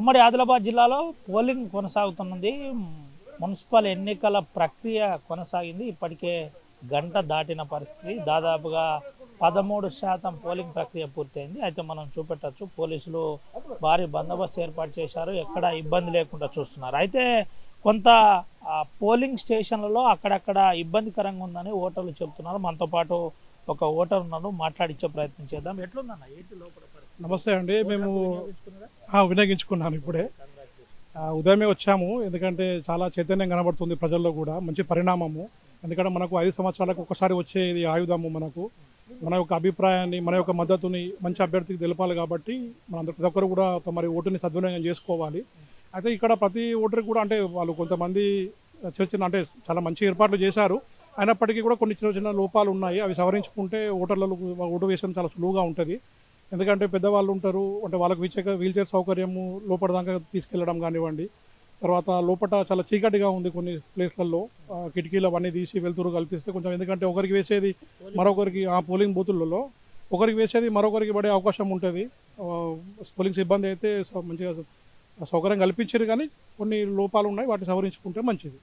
ఉమ్మడి ఆదిలాబాద్ జిల్లాలో పోలింగ్ కొనసాగుతున్నది. మున్సిపల్ ఎన్నికల ప్రక్రియ కొనసాగింది. ఇప్పటికే గంట దాటిన పరిస్థితి. దాదాపుగా 13% పోలింగ్ ప్రక్రియ పూర్తయింది. అయితే మనం చూపెట్టచ్చు, పోలీసులు భారీ బందోబస్తు ఏర్పాటు చేశారు. ఎక్కడ ఇబ్బంది లేకుండా చూస్తున్నారు. అయితే కొంత పోలింగ్ స్టేషన్లలో అక్కడక్కడ ఇబ్బందికరంగా ఉందని ఓటర్లు చెబుతున్నారు. మనతో పాటు ఒక ఓటర్ ఉన్నాడు, మాట్లాడించే ప్రయత్నం చేద్దాం. ఎట్లుందన్న ఏంటి లోపల పరిస్థితి? నమస్తే అండి. మేము వినియోగించుకున్నాను ఇప్పుడే. ఉదయమే వచ్చాము, ఎందుకంటే చాలా చైతన్యం కనబడుతుంది ప్రజల్లో కూడా. మంచి పరిణామము. ఎందుకంటే మనకు 5 సంవత్సరాలకు ఒకసారి వచ్చే ఇది ఆయుధము. మన యొక్క అభిప్రాయాన్ని, మన యొక్క మద్దతుని మంచి అభ్యర్థికి తెలపాలి. కాబట్టి మనందరూ ప్రతి ఒక్కరు కూడా మరి ఓటుని సద్వినియోగం చేసుకోవాలి. అయితే ఇక్కడ ప్రతి ఓటరికి కూడా అంటే వాళ్ళు కొంతమంది చిన్న అంటే చాలా మంచి ఏర్పాట్లు చేశారు. అయినప్పటికీ కూడా కొన్ని చిన్న చిన్న లోపాలు ఉన్నాయి. అవి సవరించుకుంటే ఓటర్లకు ఓటు వేయడం చాలా సులువుగా ఉంటుంది. ఎందుకంటే పెద్దవాళ్ళు ఉంటారు, అంటే వాళ్ళకి వీల్ చైర్ సౌకర్యము లోపల దాకా తీసుకెళ్లడం కానివ్వండి. తర్వాత లోపల చాలా చీకటిగా ఉంది కొన్ని ప్లేస్లలో. కిటికీలు అవన్నీ తీసి వెలుతురు కల్పిస్తే కొంచెం, ఎందుకంటే ఒకరికి వేసేది మరొకరికి, ఆ పోలింగ్ బూతులలో ఒకరికి వేసేది మరొకరికి పడే అవకాశం ఉంటుంది. పోలింగ్ సిబ్బంది అయితే మంచిగా సౌకర్యం కల్పించారు, కానీ కొన్ని లోపాలు ఉన్నాయి. వాటిని సవరించుకుంటే మంచిది.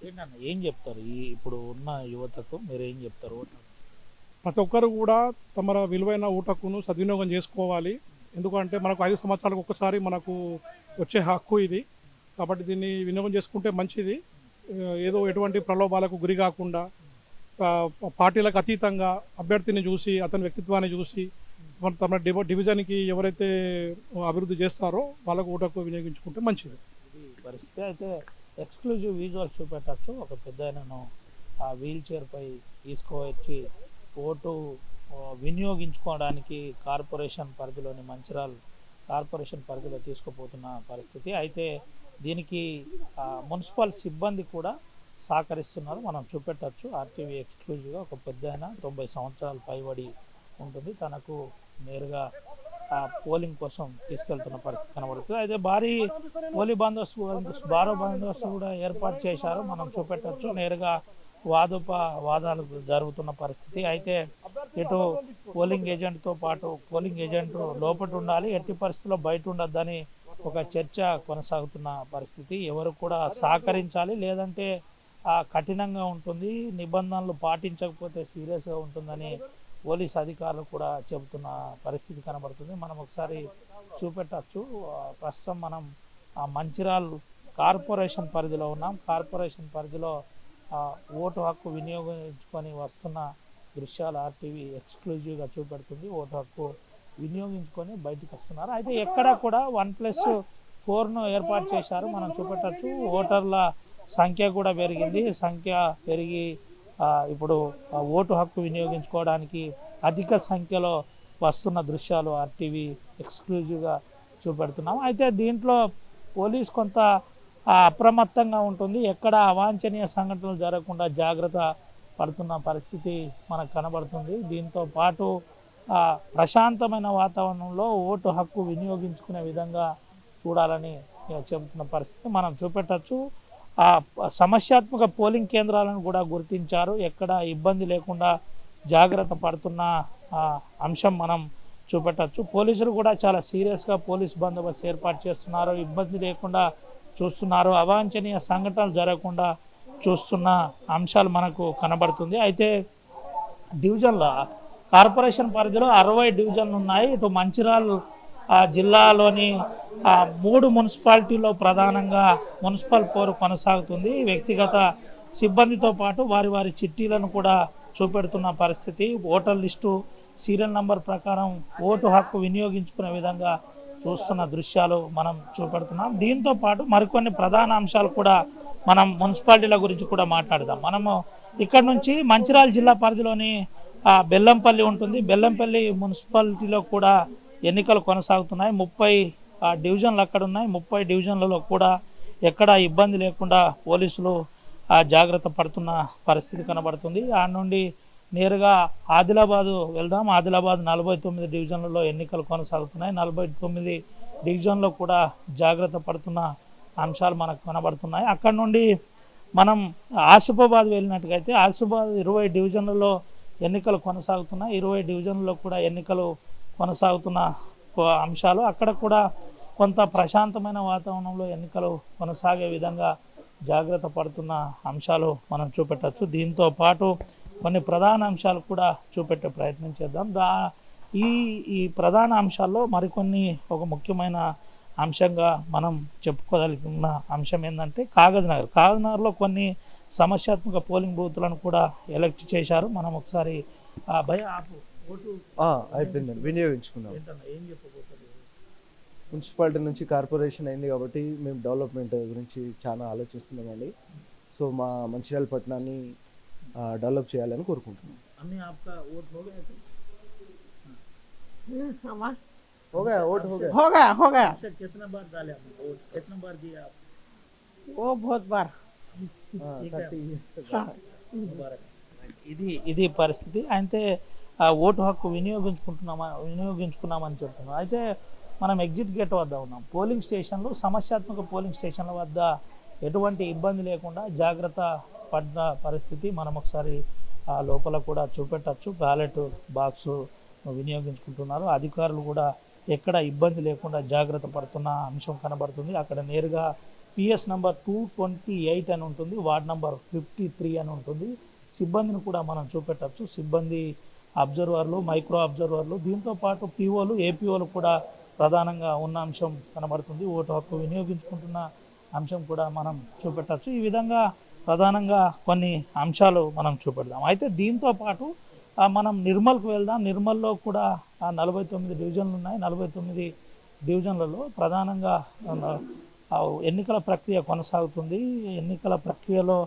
ఏంటన్నా ఏం చెప్తారు ఇప్పుడు ఉన్న యువతకు? మీరు ఏం చెప్తారు? ప్రతి ఒక్కరు కూడా తమ విలువైన ఓటు హక్కును సద్వినియోగం చేసుకోవాలి. ఎందుకంటే మనకు 5 సంవత్సరాలకు ఒక్కసారి మనకు వచ్చే హక్కు ఇది. కాబట్టి దీన్ని వినియోగం చేసుకుంటే మంచిది. ఏదో ఎటువంటి ప్రలోభాలకు గురి కాకుండా పార్టీలకు అతీతంగా అభ్యర్థిని చూసి, అతని వ్యక్తిత్వాన్ని చూసి తమ డివిజన్కి ఎవరైతే అభివృద్ధి చేస్తారో వాళ్ళకు ఓటు హక్కు వినియోగించుకుంటే మంచిది. ఇది పరిస్థితి. అయితే ఎక్స్క్లూజివ్ విజువల్స్ చూపెట్టచ్చు. ఒక పెద్ద ఆయనను ఆ వీల్ చైర్పై తీసుకువచ్చి ఓటు వినియోగించుకోవడానికి కార్పొరేషన్ పరిధిలోని మంచిర్యాల కార్పొరేషన్ పరిధిలో తీసుకుపోతున్న పరిస్థితి. అయితే దీనికి మున్సిపల్ సిబ్బంది కూడా సహకరిస్తున్నారు. మనం చూపెట్టచ్చు. ఆర్టీవీ ఎక్స్క్లూజివ్గా ఒక పెద్ద ఆయన 90 సంవత్సరాలు పైబడి ఉంటుంది. తనకు నేరుగా పోలింగ్ కోసం తీసుకెళ్తున్న పరిస్థితి కనబడుతుంది. అయితే భారీ బందోబస్తు కూడా ఏర్పాటు చేశారు. మనం చూపెట్టచ్చు. నేరుగా వాదాలు జరుగుతున్న పరిస్థితి. అయితే ఇటు పోలింగ్ ఏజెంట్తో పాటు పోలింగ్ ఏజెంట్ లోపల ఉండాలి, ఎట్టి పరిస్థితుల్లో బయట ఉండొద్దని ఒక చర్చ కొనసాగుతున్న పరిస్థితి. ఎవరు కూడా సహకరించాలి, లేదంటే కఠినంగా ఉంటుంది, నిబంధనలు పాటించకపోతే సీరియస్గా ఉంటుందని పోలీస్ అధికారులు కూడా చెబుతున్న పరిస్థితి కనబడుతుంది. మనం ఒకసారి చూపెట్టచ్చు. ప్రస్తుతం మనం మంచిర్యాల కార్పొరేషన్ పరిధిలో ఉన్నాం. కార్పొరేషన్ పరిధిలో ఓటు హక్కు వినియోగించుకొని వస్తున్న దృశ్యాలు ఆర్టీవీ ఎక్స్క్లూజివ్గా చూపెడుతుంది. ఓటు హక్కు వినియోగించుకొని బయటకు వస్తున్నారు. అయితే ఎక్కడ కూడా 1+4ను ఏర్పాటు చేశారు. మనం చూపెట్టచ్చు. ఓటర్ల సంఖ్య కూడా పెరిగింది. సంఖ్య పెరిగి ఇప్పుడు ఓటు హక్కు వినియోగించుకోవడానికి అధిక సంఖ్యలో వస్తున్న దృశ్యాలు ఆర్టీవీ ఎక్స్క్లూజివ్గా చూపెడుతున్నాం. అయితే దీంట్లో పోలీస్ కొంత అప్రమత్తంగా ఉంటుంది. ఎక్కడ అవాంఛనీయ సంఘటనలు జరగకుండా జాగ్రత్త పడుతున్న పరిస్థితి మనకు కనబడుతుంది. దీంతో పాటు ప్రశాంతమైన వాతావరణంలో ఓటు హక్కు వినియోగించుకునే విధంగా చూడాలని చెబుతున్న పరిస్థితి మనం చూపెట్టచ్చు. సమస్యాత్మక పోలింగ్ కేంద్రాలను కూడా గుర్తించారు. ఎక్కడ ఇబ్బంది లేకుండా జాగ్రత్త పడుతున్న అంశం మనం చూపెట్టచ్చు. పోలీసులు కూడా చాలా సీరియస్గా పోలీస్ బందోబస్తు ఏర్పాటు చేస్తున్నారు. ఇబ్బంది లేకుండా చూస్తున్నారు. అవాంఛనీయ సంఘటనలు జరగకుండా చూస్తున్న అంశాలు మనకు కనబడుతుంది. అయితే డివిజన్ల కార్పొరేషన్ పరిధిలో 60 డివిజన్లు ఉన్నాయి. ఇటు మంచిర్యాల జిల్లాలోని 3 మున్సిపాలిటీలో ప్రధానంగా మున్సిపల్ పోరు కొనసాగుతుంది. వ్యక్తిగత సిబ్బందితో పాటు వారి చిట్టీలను కూడా చూపెడుతున్న పరిస్థితి. ఓటర్ లిస్టు సీరియల్ నంబర్ ప్రకారం ఓటు హక్కు వినియోగించుకునే విధంగా చూస్తున్న దృశ్యాలు మనం చూపెడుతున్నాం. దీంతో పాటు మరికొన్ని ప్రధాన అంశాలు కూడా మనం మున్సిపాలిటీల గురించి కూడా మాట్లాడదాం. మనము ఇక్కడ నుంచి మంచిర్యాల జిల్లా పరిధిలోని బెల్లంపల్లి ఉంటుంది. బెల్లంపల్లి మున్సిపాలిటీలో కూడా ఎన్నికలు కొనసాగుతున్నాయి. 30 డివిజన్లు అక్కడ ఉన్నాయి. 30 డివిజన్లలో కూడా ఎక్కడ ఇబ్బంది లేకుండా పోలీసులు జాగ్రత్త పడుతున్న పరిస్థితి కనబడుతుంది. ఆ నుండి నేరుగా ఆదిలాబాదు వెళ్దాం. ఆదిలాబాద్ 49 డివిజన్లలో ఎన్నికలు కొనసాగుతున్నాయి. 49 డివిజన్లో కూడా జాగ్రత్త పడుతున్న అంశాలు మనకు కనబడుతున్నాయి. అక్కడ నుండి మనం ఆసిఫాబాద్ వెళ్ళినట్టుగైతే ఆసిఫాబాద్ 20 డివిజన్లలో ఎన్నికలు కొనసాగుతున్నాయి. 20 డివిజన్లలో కూడా ఎన్నికలు కొనసాగుతున్న అంశాలు. అక్కడ కూడా కొంత ప్రశాంతమైన వాతావరణంలో ఎన్నికలు కొనసాగే విధంగా జాగ్రత్త పడుతున్న అంశాలు మనం చూపెట్టచ్చు. దీంతో పాటు కొన్ని ప్రధాన అంశాలు కూడా చూపెట్టే ప్రయత్నం చేద్దాం. ఈ ఈ ప్రధాన అంశాల్లో మరికొన్ని ఒక ముఖ్యమైన అంశంగా మనం చెప్పుకోగలిగిన అంశం ఏంటంటే కాగజ్నగర్లో కొన్ని సమస్యాత్మక పోలింగ్ బూత్లను కూడా ఎలక్ట్ చేశారు. మనం ఒకసారి భయ ఆపు ఓటు అయిపోయిందండి, వినియోగించుకున్నాం. ఏంటన్నా ఏం చెప్పబోతుంది? మున్సిపాలిటీ నుంచి కార్పొరేషన్ అయింది కాబట్టి మేము డెవలప్మెంట్ గురించి చాలా ఆలోచిస్తున్నామండి. సో మా మంచిర్యాల పట్టణాన్ని డెవలప్ చేయాలని కోరుకుంటున్నాం. అన్ని आपका वोट हो गया तो? हो गया वोट हो गया अच्छा, कितना बार डाले आपने वोट? कितना बार दिया आप? वो बहुत बार ठीक है, मुबारक. ఇది పరిస్థితి. అయితే ఓటు హక్కు వినియోగించుకున్నామని చెప్తున్నాం. అయితే మనం ఎగ్జిట్ గేట్ వద్ద ఉన్నాం. పోలింగ్ స్టేషన్లు సమస్యాత్మక పోలింగ్ స్టేషన్ల వద్ద ఎటువంటి ఇబ్బంది లేకుండా జాగ్రత్త పడ్డ పరిస్థితి మనం ఒకసారి లోపల కూడా చూపెట్టచ్చు. Ballot box వినియోగించుకుంటున్నారు. అధికారులు కూడా ఎక్కడ ఇబ్బంది లేకుండా జాగ్రత్త పడుతున్న అంశం కనబడుతుంది. అక్కడ నేరుగా పిఎస్ నంబర్ 228 అని ఉంటుంది, వార్డ్ నంబర్ 53 అని ఉంటుంది. సిబ్బందిని కూడా మనం చూపెట్టచ్చు. సిబ్బంది అబ్జర్వర్లు, మైక్రో అబ్జర్వర్లు, దీంతో పాటు పిఓలు, ఏపీఓలు కూడా ప్రధానంగా ఉన్న అంశం కనబడుతుంది. ఓటు హక్కు వినియోగించుకుంటున్న అంశం కూడా మనం చూపెట్టచ్చు. ఈ విధంగా ప్రధానంగా కొన్ని అంశాలు మనం చూపెడదాం. అయితే దీంతో పాటు మనం నిర్మల్కు వెళ్దాం. నిర్మల్లో కూడా 49 డివిజన్లు ఉన్నాయి. 49 డివిజన్లలో ప్రధానంగా ఎన్నికల ప్రక్రియ కొనసాగుతుంది. ఎన్నికల ప్రక్రియలో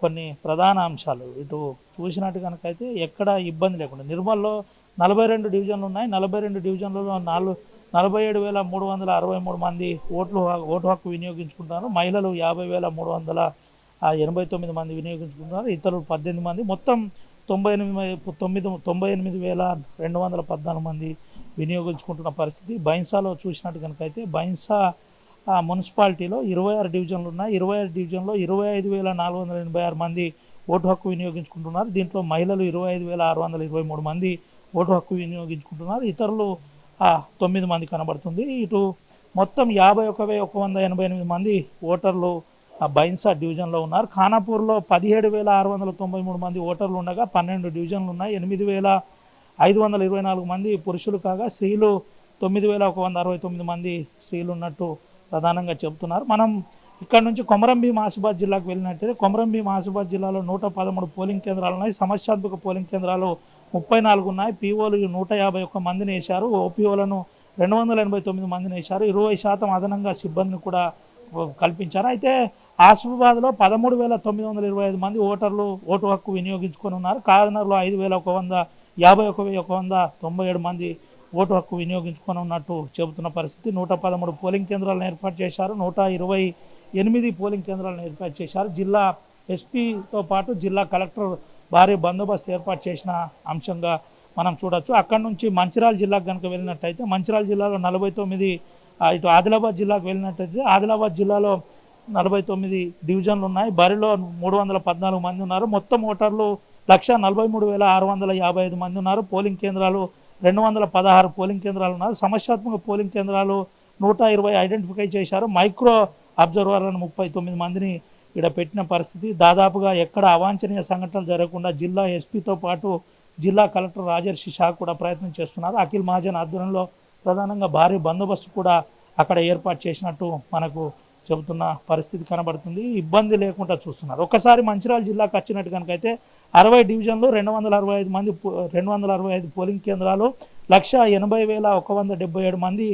కొన్ని ప్రధాన అంశాలు ఇటు చూసినట్టు కనుకైతే ఎక్కడ ఇబ్బంది లేకుండా నిర్మల్లో 42 డివిజన్లు ఉన్నాయి. 42 డివిజన్లలో 47,363 మంది ఓటు హక్కు వినియోగించుకుంటున్నారు. మహిళలు 50,389 మంది వినియోగించుకుంటున్నారు. ఇతరులు 18 మంది. మొత్తం 98,214 మంది వినియోగించుకుంటున్న పరిస్థితి. బైన్సాలో చూసినట్టు కనుకైతే బైన్సా మున్సిపాలిటీలో 26 డివిజన్లు ఉన్నాయి. 26 డివిజన్లో 25,486 మంది ఓటు హక్కు వినియోగించుకుంటున్నారు. దీంట్లో మహిళలు 25,623 మంది ఓటు హక్కు వినియోగించుకుంటున్నారు. ఇతరులు 9 మంది కనబడుతుంది. ఇటు మొత్తం 51,188 మంది ఓటర్లు బైన్సా డివిజన్లో ఉన్నారు. ఖానాపూర్లో 17,693 మంది ఓటర్లు ఉండగా 12 డివిజన్లు ఉన్నాయి. 8,524 మంది పురుషులు కాగా స్త్రీలు 9,169 మంది స్త్రీలు ఉన్నట్టు ప్రధానంగా చెబుతున్నారు. మనం ఇక్కడ నుంచి కొమరంభీం ఆసిఫాబాద్ జిల్లాకు వెళ్ళినట్టయితే కొమరంభీం ఆసిఫాబాద్ జిల్లాలో 113 పోలింగ్ కేంద్రాలు ఉన్నాయి. సమస్యాత్మక పోలింగ్ కేంద్రాలు 34 ఉన్నాయి. పీఓలు 151 మందిని వేశారు. ఓపీఓలను 289 మందిని వేశారు. 20% అదనంగా సిబ్బందిని కూడా కల్పించారు. అయితే ఆసిఫాబాద్లో 13,925 మంది ఓటర్లు ఓటు హక్కు వినియోగించుకొని ఉన్నారు. కాకినాడలో 5,197 మంది ఓటు హక్కు వినియోగించుకొని ఉన్నట్టు చెబుతున్న పరిస్థితి. 113 పోలింగ్ కేంద్రాలను ఏర్పాటు చేశారు. 128 పోలింగ్ కేంద్రాలను ఏర్పాటు చేశారు. జిల్లా ఎస్పీతో పాటు జిల్లా కలెక్టర్ భారీ బందోబస్తు ఏర్పాటు చేసిన అంశంగా మనం చూడొచ్చు. అక్కడి నుంచి మంచిర్యాల జిల్లాకు కనుక వెళ్ళినట్టయితే మంచిర్యాల జిల్లాలో 49, ఇటు ఆదిలాబాద్ జిల్లాకు వెళ్ళినట్టయితే ఆదిలాబాద్ జిల్లాలో 49 డివిజన్లు ఉన్నాయి. బరిలో 314 మంది ఉన్నారు. మొత్తం ఓటర్లు 1,43,655 మంది ఉన్నారు. పోలింగ్ కేంద్రాలు 216 పోలింగ్ కేంద్రాలు ఉన్నారు. సమస్యాత్మక పోలింగ్ కేంద్రాలు 120 ఐడెంటిఫై చేశారు. మైక్రో అబ్జర్వర్లను 39 మందిని ఇక్కడ పెట్టిన పరిస్థితి. దాదాపుగా ఎక్కడ అవాంఛనీయ సంఘటనలు జరగకుండా జిల్లా ఎస్పీతో పాటు జిల్లా కలెక్టర్ రాజర్షి షా కూడా ప్రయత్నం చేస్తున్నారు. అఖిల్ మహాజన్ ఆధ్వర్యంలో ప్రధానంగా భారీ బందోబస్తు కూడా అక్కడ ఏర్పాటు చేసినట్టు మనకు చెబుతున్న పరిస్థితి కనబడుతుంది. ఇబ్బంది లేకుండా చూస్తున్నారు. ఒకసారి మంచిర్యాల జిల్లాకు వచ్చినట్టు కనుకైతే 60 డివిజన్లు 265 పోలింగ్ కేంద్రాలు 1,80,177 మంది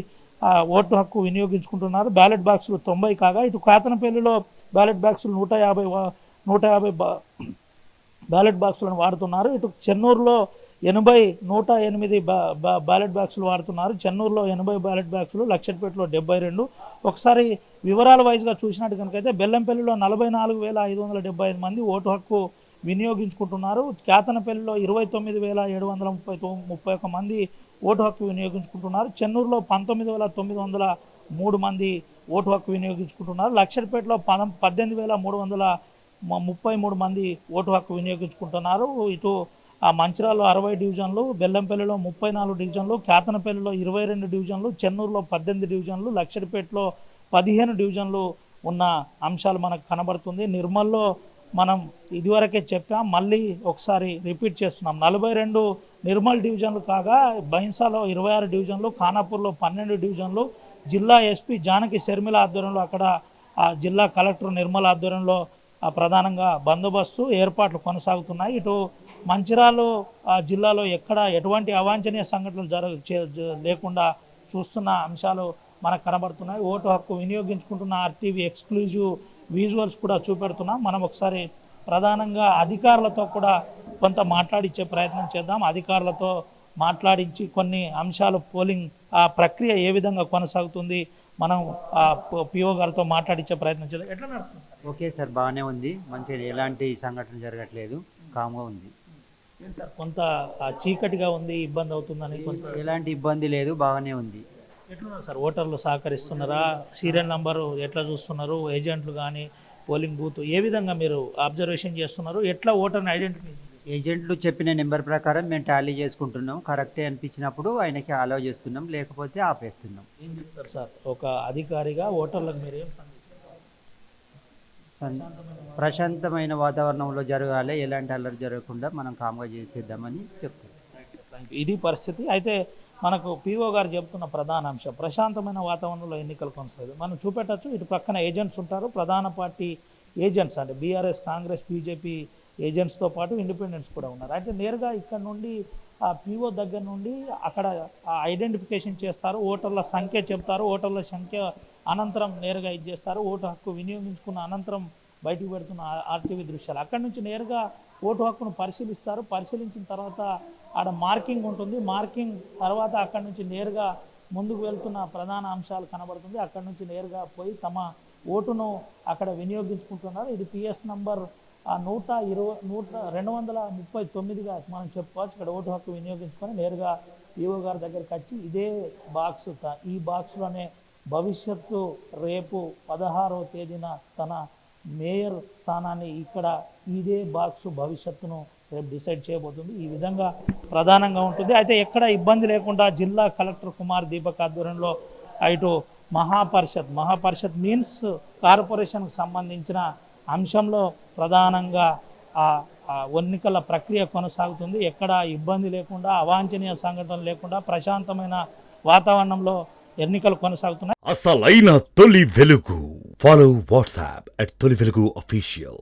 ఓటు హక్కు వినియోగించుకుంటున్నారు. బ్యాలెట్ బాక్సులు 90 కాగా ఇటు కాతనపల్లిలో బ్యాలెట్ బాక్సులు 150 బ్యాలెట్ బాక్సులను వాడుతున్నారు. ఇటు చెన్నూరులో 108 బ్యాలెట్ బాక్సులు వాడుతున్నారు. చెన్నూరులో 80 బ్యాలెట్ బాక్సులు, లక్షపేటలో 72. ఒకసారి వివరాల వైజ్గా చూసినట్టు కనుకైతే బెల్లంపల్లిలో 44,575 మంది ఓటు హక్కు వినియోగించుకుంటున్నారు. కేతనపల్లిలో 29,731 మంది ఓటు హక్కు వినియోగించుకుంటున్నారు. చెన్నూరులో 19,903 మంది ఓటు హక్కు వినియోగించుకుంటున్నారు. లక్షపేటలో 18,333 మంది ఓటు హక్కు వినియోగించుకుంటున్నారు. ఇటు ఆ మంచిర్యాలలో 60 డివిజన్లు, బెల్లంపల్లిలో 34 డివిజన్లు, కేతనపల్లిలో 22 డివిజన్లు, చెన్నూరులో 18 డివిజన్లు, లక్షడిపేటలో 15 డివిజన్లు ఉన్న అంశాలు మనకు కనబడుతుంది. నిర్మల్లో మనం ఇదివరకే చెప్పాం, మళ్ళీ ఒకసారి రిపీట్ చేస్తున్నాం. 42 నిర్మల్ డివిజన్లు కాగా బైన్సాలో 26 డివిజన్లు, ఖానాపూర్లో 12 డివిజన్లు, జిల్లా ఎస్పీ జానకి శర్మిల ఆధ్వర్యంలో అక్కడ ఆ జిల్లా కలెక్టర్ నిర్మల్ ఆధ్వర్యంలో ప్రధానంగా బందోబస్తు ఏర్పాట్లు కొనసాగుతున్నాయి. ఇటు మంచిర్యాల జిల్లాలో ఎక్కడ ఎటువంటి అవాంఛనీయ సంఘటనలు లేకుండా చూస్తున్న అంశాలు మనకు కనబడుతున్నాయి. ఓటు హక్కు వినియోగించుకుంటున్న ఆర్టీవీ ఎక్స్క్లూజివ్ విజువల్స్ కూడా చూపెడుతున్నాం. మనం ఒకసారి ప్రధానంగా అధికారులతో కూడా కొంత మాట్లాడించే ప్రయత్నం చేద్దాం. అధికారులతో మాట్లాడించి కొన్ని అంశాలు పోలింగ్ ఆ ప్రక్రియ ఏ విధంగా కొనసాగుతుంది మనం పిఓ గారితో మాట్లాడించే ప్రయత్నం చేద్దాం. ఎట్లా నడుస్తుంది? ఓకే సార్, బాగానే ఉంది. మంచిగా ఎలాంటి సంఘటన జరగట్లేదు, కామ్గా ఉంది. సార్ కొంత చీకటిగా ఉంది, ఇబ్బంది అవుతుందని కొంత ఎలాంటి ఇబ్బంది లేదు, బాగానే ఉంది. ఎట్లున్నారు సార్? ఓటర్లు సహకరిస్తున్నారా? సీరియల్ నంబరు ఎట్లా చూస్తున్నారు? ఏజెంట్లు కానీ పోలింగ్ బూత్ ఏ విధంగా మీరు అబ్జర్వేషన్ చేస్తున్నారు? ఎట్లా ఓటర్ని ఐడెంటిఫై? ఏజెంట్లు చెప్పిన నెంబర్ ప్రకారం మేము టాలీ చేసుకుంటున్నాం. కరెక్టే అనిపించినప్పుడు ఆయనకి అలౌ చేస్తున్నాం, లేకపోతే ఆపేస్తున్నాం. ఏం చెప్తారు సార్ ఒక అధికారిగా ఓటర్లకు మీరు ఏం ప్రశాంతమైన వాతావరణంలో జరగాలి, ఎలాంటి అల్లరి జరగకుండా మనం కామ్గా చేసేద్దామని చెప్తాం. ఇది పరిస్థితి. అయితే మనకు పిఓ గారు చెప్తున్న ప్రధాన అంశం ప్రశాంతమైన వాతావరణంలో ఎన్నికలు కొనసాగుతాయి. మనం చూపెట్టచ్చు, ఇటు పక్కన ఏజెంట్స్ ఉంటారు, ప్రధాన పార్టీ ఏజెంట్స్ అంటే బీఆర్ఎస్, కాంగ్రెస్, బీజేపీ ఏజెంట్స్తో పాటు ఇండిపెండెంట్స్ కూడా ఉన్నారు. అయితే నేరుగా ఇక్కడ నుండి ఆ పిఓ దగ్గర నుండి అక్కడ ఐడెంటిఫికేషన్ చేస్తారు, ఓటర్ల సంఖ్య చెప్తారు, ఓటర్ల సంఖ్య అనంతరం నేరుగా ఇది చేస్తారు. ఓటు హక్కు వినియోగించుకున్న అనంతరం బయటకు పెడుతున్న ఆర్టీవీ దృశ్యాలు. అక్కడి నుంచి నేరుగా ఓటు హక్కును పరిశీలిస్తారు. పరిశీలించిన తర్వాత ఆడ మార్కింగ్ ఉంటుంది. మార్కింగ్ తర్వాత అక్కడి నుంచి నేరుగా ముందుకు వెళ్తున్న ప్రధాన అంశాలు కనబడుతుంది. అక్కడి నుంచి నేరుగా పోయి తమ ఓటును అక్కడ వినియోగించుకుంటున్నారు. ఇది పిఎస్ నంబర్ 239గా మనం చెప్పుకోవచ్చు. ఇక్కడ ఓటు హక్కు వినియోగించుకొని నేరుగా ఈఓ గారి దగ్గరికి వచ్చి ఇదే బాక్స్, ఈ బాక్స్లోనే భవిష్యత్తు రేపు 16వ తేదీన తన మేయర్ స్థానాన్ని ఇక్కడ ఇదే బాక్స్ భవిష్యత్తును రేపు డిసైడ్ చేయబోతుంది. ఈ విధంగా ప్రధానంగా ఉంటుంది. అయితే ఎక్కడ ఇబ్బంది లేకుండా జిల్లా కలెక్టర్ కుమార్ దీపక్ ఆధ్వర్యంలో ఇటు మహాపరిషత్ మీన్స్ కార్పొరేషన్కు సంబంధించిన అంశంలో ప్రధానంగా ఎన్నికల ప్రక్రియ కొనసాగుతుంది. ఎక్కడ ఇబ్బంది లేకుండా, అవాంఛనీయ సంఘటనలు లేకుండా ప్రశాంతమైన వాతావరణంలో ఎన్నికలు కొనసాగుతున్నాయి. అసలైన తొలి వెలుగు. ఫాలో వాట్సాప్ @తొలి వెలుగు official.